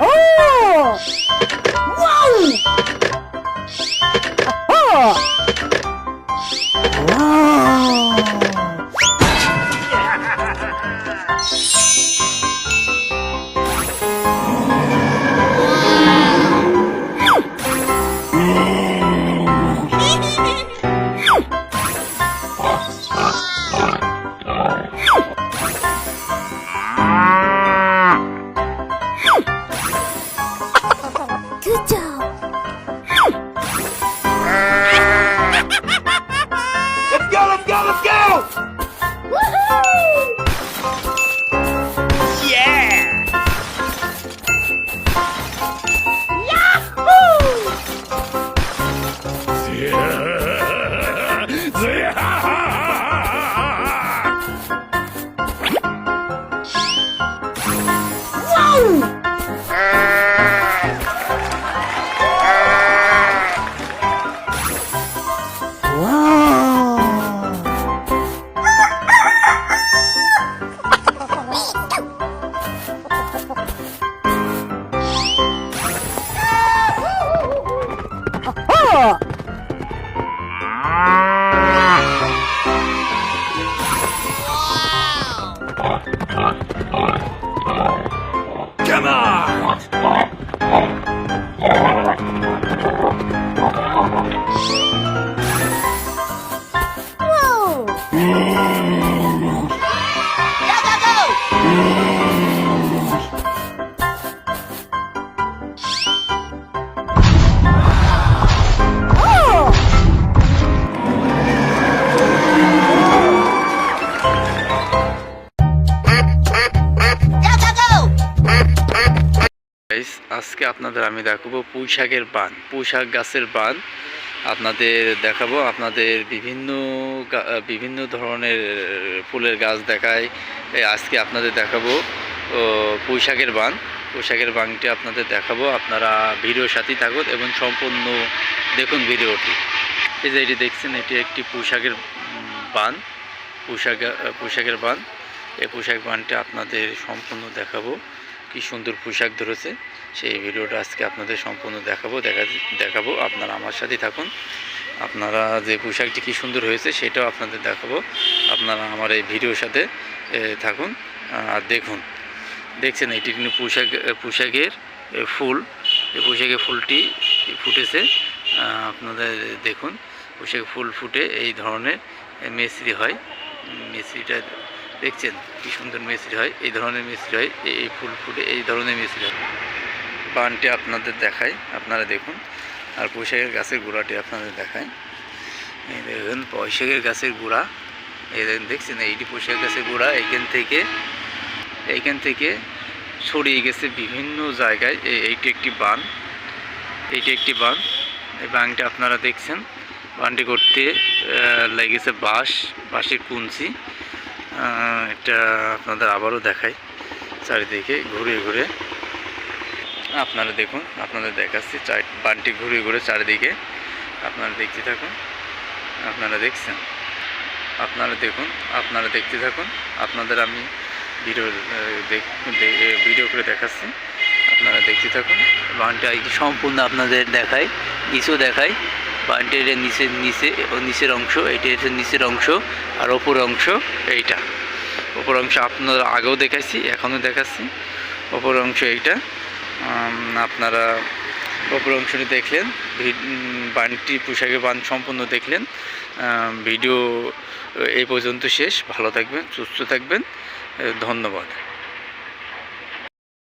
Oh! Wow! Oh! Wow! Good job. Let's go, let's go, let's go! Woohoo! Yeah! Oh! Come on! Whoa! Oh! Guys, আজকে আপনাদের আমি দেখাবো পুঁইশাকের বান, পুঁইশাক গাছের বান আপনাদের দেখাবো। আপনাদের বিভিন্ন ধরনের ফুলের গাছ দেখায়, আজকে আপনাদের দেখাবো পুঁইশাকের বান। পুঁইশাকের বানটি আপনাদের দেখাবো, আপনারা ভিডিওর সাথেই থাকুন এবং সম্পূর্ণ দেখুন ভিডিওটি। এই যে এটি দেখছেন, এটি একটি পুঁইশাকের বান, পুঁইশাকের বান। এই পুঁইশাক বানটি আপনাদের সম্পূর্ণ দেখাবো। কি সুন্দর পোশাক ধরেছে, সেই ভিডিওটা আজকে আপনাদের সম্পূর্ণ দেখাবো। আপনারা আমার সাথেই থাকুন। আপনারা যে পোশাকটি কি সুন্দর হয়েছে সেটাও আপনাদের দেখাবো। আপনারা আমার এই ভিডিওর সাথে থাকুন আর দেখছেন এটি কিন্তু পোশাকের ফুল। এই পোশাকের ফুলটি ফুটেছে, আপনাদের দেখুন। পোশাকের ফুল ফুটে এই ধরনের মিছরি হয়। মিছরিটা দেখছেন কি সুন্দর মিছরি হয়, এই ধরনের মিছরি হয়, এই ফুল ফুটে এই ধরনের মিছরি হয়। বানটি আপনাদের দেখাই, আপনারা দেখুন। আর পুঁইশাকের গাছের গোড়াটি আপনাদের দেখাই। এই দেখুন পুঁইশাকের গাছের গোড়া, এই দেখছেন এইটি পুঁইশাক গাছের গোড়া। এইখান থেকে ছড়িয়ে গেছে বিভিন্ন জায়গায়। এইটি একটি বান, এই বানটি আপনারা দেখছেন। বানটি করতে লেগেছে বাঁশের কুঞ্চি। এটা আপনাদের আবারও দেখাই, চারিদিকে ঘুরে আপনারা দেখুন। আপনাদের দেখাচ্ছি বানটি ঘুরে চারিদিকে, আপনারা দেখতে থাকুন। আপনারা দেখছেন, আপনারা দেখুন, আপনারা দেখতে থাকুন। আপনাদের আমি ভিডিও করে দেখাচ্ছি, আপনারা দেখতে থাকুন। বানটা সম্পূর্ণ আপনাদের দেখাই, নিচেও দেখাই। বানটির নিচের অংশ, এটা হচ্ছে নিচের অংশ, আর ওপর অংশ এইটা। ওপর অংশ আপনারা আগেও দেখাচ্ছি, এখনও দেখাচ্ছি। ওপর অংশ এইটা, আপনারা ওপর অংশটি দেখলেন। বানটি পোশাকের বান সম্পূর্ণ দেখলেন। ভিডিও এই পর্যন্ত শেষ। ভালো থাকবেন, সুস্থ থাকবেন, ধন্যবাদ।